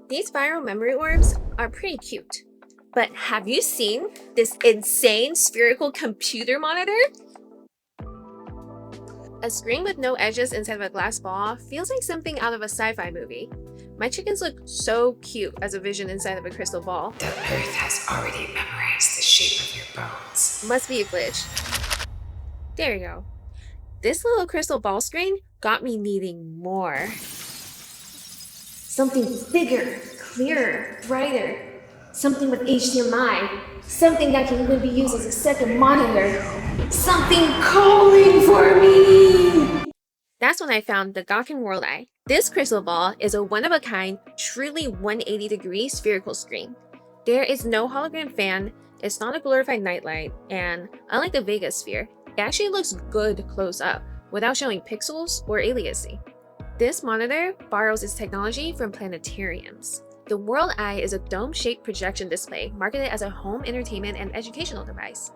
These viral memory orbs are pretty cute. But have you seen this insane spherical computer monitor? A screen with no edges inside of a glass ball feels like something out of a sci-fi movie. My chickens look so cute as a vision inside of a crystal ball. The Earth has already memorized the shape of your bones. Must be a glitch. There you go. This little crystal ball screen got me needing more. Something bigger, clearer, brighter. Something with HDMI. Something that can even be used as a second monitor. Something calling for me! That's when I found the Gakken WORLDEYE. This crystal ball is a one-of-a-kind, truly 180-degree spherical screen. There is no hologram fan, it's not a glorified nightlight, and unlike the Vegas sphere, it actually looks good close up without showing pixels or aliasing. This monitor borrows its technology from planetariums. The WORLDEYE is a dome-shaped projection display marketed as a home entertainment and educational device.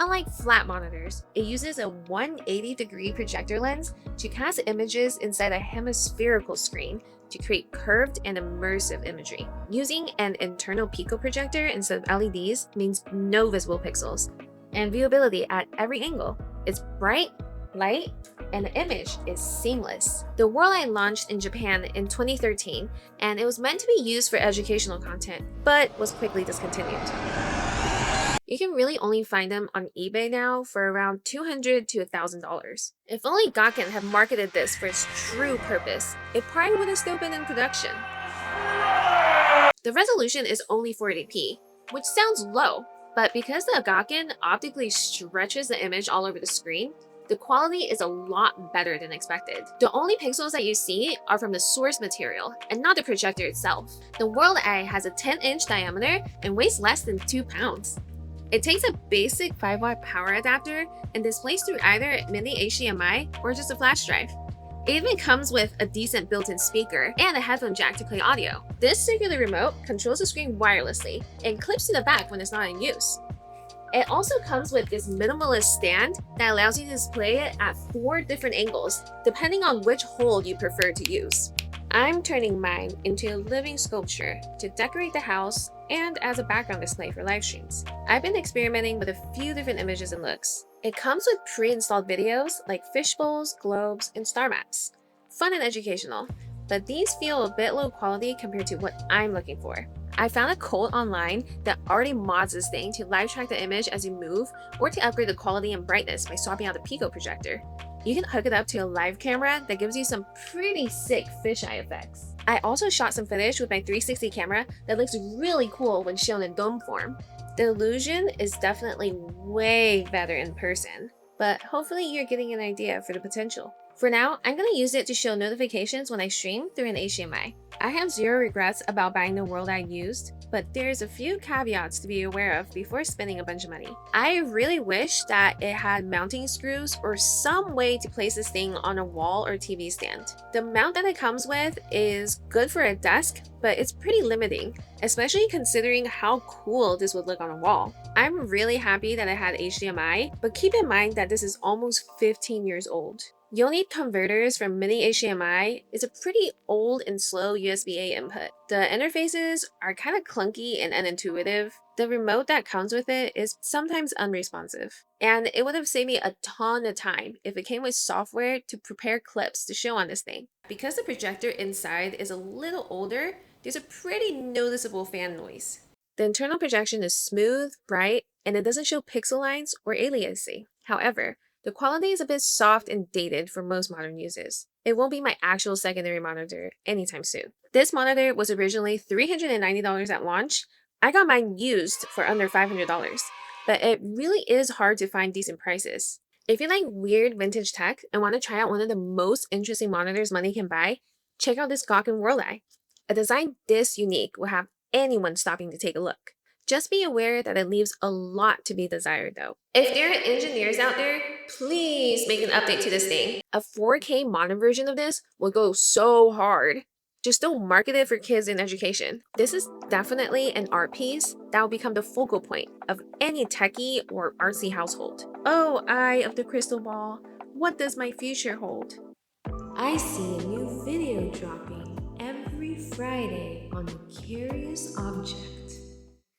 Unlike flat monitors, it uses a 180-degree projector lens to cast images inside a hemispherical screen to create curved and immersive imagery. Using an internal pico projector instead of LEDs means no visible pixels and viewability at every angle. It's bright, light, and the image is seamless. The WORLDEYE launched in Japan in 2013, and it was meant to be used for educational content, but was quickly discontinued. You can really only find them on eBay now for around $200 to $1,000. If only Gakken had marketed this for its true purpose, it probably would have still been in production. The resolution is only 480p, which sounds low, but because the Gakken optically stretches the image all over the screen, the quality is a lot better than expected. The only pixels that you see are from the source material and not the projector itself. The WORLDEYE has a 10-inch diameter and weighs less than 2 pounds. It takes a basic 5-watt power adapter and displays through either mini HDMI or just a flash drive. It even comes with a decent built-in speaker and a headphone jack to play audio. This circular remote controls the screen wirelessly and clips to the back when it's not in use. It also comes with this minimalist stand that allows you to display it at 4 different angles, depending on which hole you prefer to use. I'm turning mine into a living sculpture to decorate the house and as a background display for live streams. I've been experimenting with a few different images and looks. It comes with pre-installed videos like fish bowls, globes, and star maps. Fun and educational, but these feel a bit low quality compared to what I'm looking for. I found a code online that already mods this thing to live track the image as you move or to upgrade the quality and brightness by swapping out the Pico projector. You can hook it up to a live camera that gives you some pretty sick fisheye effects. I also shot some footage with my 360 camera that looks really cool when shown in dome form. The illusion is definitely way better in person, but hopefully you're getting an idea for the potential. For now, I'm going to use it to show notifications when I stream through an HDMI. I have zero regrets about buying the WORLDEYE used, but there's a few caveats to be aware of before spending a bunch of money. I really wish that it had mounting screws or some way to place this thing on a wall or TV stand. The mount that it comes with is good for a desk, but it's pretty limiting, especially considering how cool this would look on a wall. I'm really happy that it had HDMI, but keep in mind that this is almost 15 years old. You'll need converters from mini HDMI. It's a pretty old and slow USB-A input. The interfaces are kind of clunky and unintuitive. The remote that comes with it is sometimes unresponsive. And it would have saved me a ton of time if it came with software to prepare clips to show on this thing. Because the projector inside is a little older, there's a pretty noticeable fan noise. The internal projection is smooth, bright, and it doesn't show pixel lines or aliasing. However, the quality is a bit soft and dated for most modern uses. It won't be my actual secondary monitor anytime soon. This monitor was originally $390 at launch. I got mine used for under $500, but it really is hard to find decent prices. If you like weird vintage tech and want to try out one of the most interesting monitors money can buy, check out this Gakken WORLDEYE. A design this unique will have anyone stopping to take a look. Just be aware that it leaves a lot to be desired though. If there are engineers out there, please make an update to this thing. A 4K modern version of this will go so hard. Just don't market it for kids in education. This is definitely an art piece that will become the focal point of any techie or artsy household. Oh, eye of the crystal ball, what does my future hold? I see a new video dropping every Friday on